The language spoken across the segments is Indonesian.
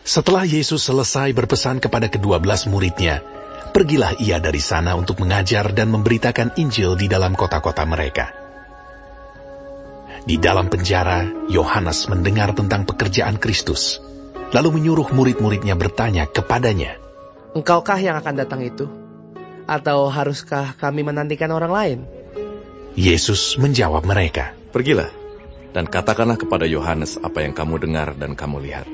Setelah Yesus selesai berpesan kepada ke-12 muridnya, pergilah ia dari sana untuk mengajar dan memberitakan Injil di dalam kota-kota mereka. Di dalam penjara, Yohanes mendengar tentang pekerjaan Kristus, lalu menyuruh murid-muridnya bertanya kepadanya, "Engkaukah yang akan datang itu? Atau haruskah kami menantikan orang lain?" Yesus menjawab mereka, "Pergilah dan katakanlah kepada Yohanes apa yang kamu dengar dan kamu lihat.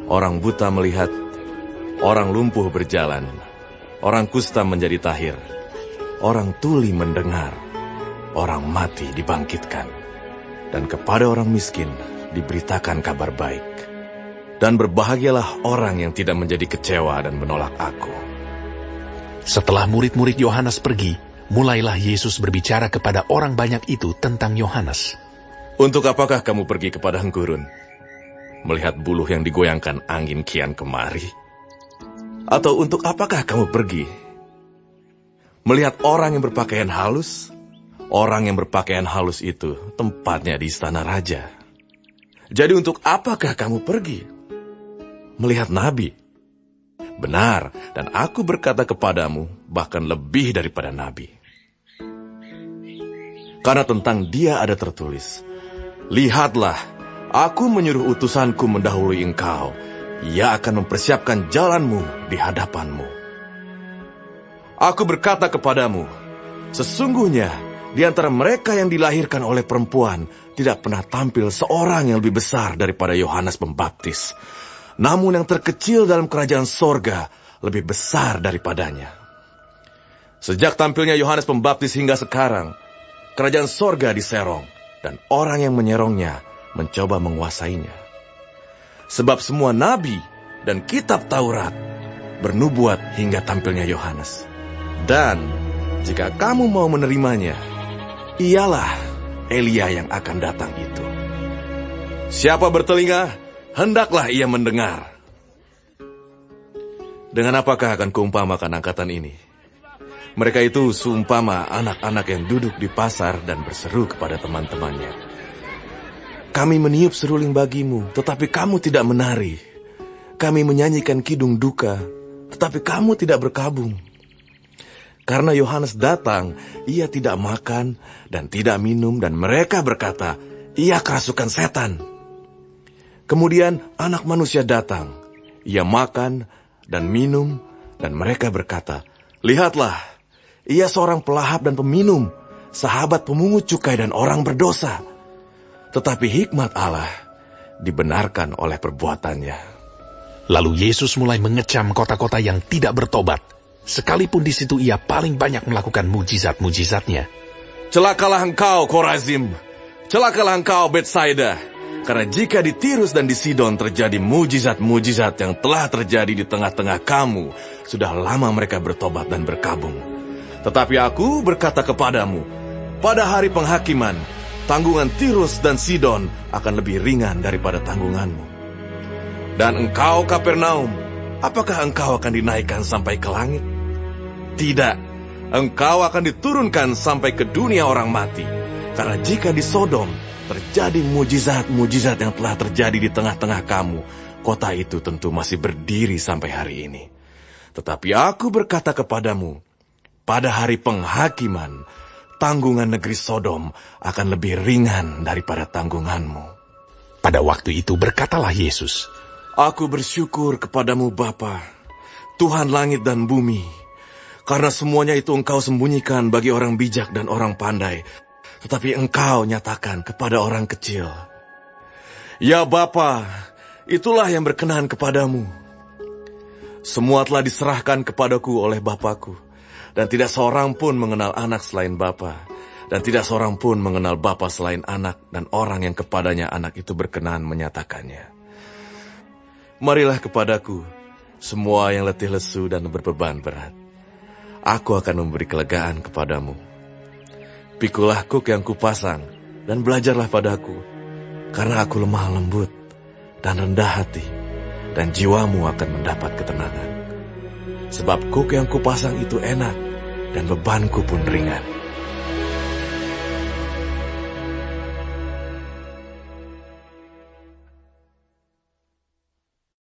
Orang buta melihat, orang lumpuh berjalan, orang kusta menjadi tahir, orang tuli mendengar, orang mati dibangkitkan, dan kepada orang miskin diberitakan kabar baik. Dan berbahagialah orang yang tidak menjadi kecewa dan menolak aku." Setelah murid-murid Yohanes pergi, mulailah Yesus berbicara kepada orang banyak itu tentang Yohanes. "Untuk apakah kamu pergi kepada hengkurun? Melihat buluh yang digoyangkan angin kian kemari? Atau untuk apakah kamu pergi? Melihat orang yang berpakaian halus? Orang yang berpakaian halus itu tempatnya di istana raja. Jadi untuk apakah kamu pergi? Melihat nabi? Benar, dan aku berkata kepadamu, bahkan lebih daripada nabi. Karena tentang dia ada tertulis, 'Lihatlah, aku menyuruh utusanku mendahului engkau. Ia akan mempersiapkan jalanmu di hadapanmu.' Aku berkata kepadamu, sesungguhnya di antara mereka yang dilahirkan oleh perempuan tidak pernah tampil seorang yang lebih besar daripada Yohanes Pembaptis. Namun yang terkecil dalam kerajaan sorga lebih besar daripadanya. Sejak tampilnya Yohanes Pembaptis hingga sekarang, kerajaan sorga diserong, dan orang yang menyerongnya mencoba menguasainya. Sebab semua nabi dan kitab Taurat bernubuat hingga tampilnya Yohanes. Dan jika kamu mau menerimanya, ialah Elia yang akan datang itu. Siapa bertelinga, hendaklah ia mendengar." Dengan apakah akan kuumpamakan angkatan ini? Mereka itu seumpama anak-anak yang duduk di pasar dan berseru kepada teman-temannya, "Kami meniup seruling bagimu, tetapi kamu tidak menari. Kami menyanyikan kidung duka, tetapi kamu tidak berkabung. Karena Yohanes datang, ia tidak makan dan tidak minum, dan mereka berkata, ia kerasukan setan. Kemudian anak manusia datang, ia makan dan minum, dan mereka berkata, lihatlah, ia seorang pelahap dan peminum, sahabat pemungut cukai dan orang berdosa. Tetapi hikmat Allah dibenarkan oleh perbuatannya." Lalu Yesus mulai mengecam kota-kota yang tidak bertobat, sekalipun di situ ia paling banyak melakukan mujizat-mujizatnya. "Celakalah engkau, Korazim! Celakalah engkau, Betsaida! Karena jika di Tirus dan di Sidon terjadi mujizat-mujizat yang telah terjadi di tengah-tengah kamu, sudah lama mereka bertobat dan berkabung. Tetapi aku berkata kepadamu, pada hari penghakiman, tanggungan Tirus dan Sidon akan lebih ringan daripada tanggunganmu. Dan engkau, Kapernaum, apakah engkau akan dinaikkan sampai ke langit? Tidak, engkau akan diturunkan sampai ke dunia orang mati. Karena jika di Sodom terjadi mujizat-mujizat yang telah terjadi di tengah-tengah kamu, kota itu tentu masih berdiri sampai hari ini. Tetapi aku berkata kepadamu, pada hari penghakiman, tanggungan negeri Sodom akan lebih ringan daripada tanggunganmu." Pada waktu itu berkatalah Yesus, "Aku bersyukur kepadamu Bapa, Tuhan langit dan bumi, karena semuanya itu engkau sembunyikan bagi orang bijak dan orang pandai, tetapi engkau nyatakan kepada orang kecil. Ya Bapa, itulah yang berkenan kepadamu. Semua telah diserahkan kepadaku oleh Bapakku, dan tidak seorang pun mengenal anak selain Bapa, dan tidak seorang pun mengenal Bapa selain anak, dan orang yang kepadanya anak itu berkenan menyatakannya. Marilah kepadaku, semua yang letih lesu dan berbeban berat. Aku akan memberi kelegaan kepadamu. Pikulah kuk yang kupasang, dan belajarlah padaku, karena aku lemah lembut dan rendah hati, dan jiwamu akan mendapat ketenangan. Sebab kuk yang kupasang itu enak, dan bebanku pun ringan."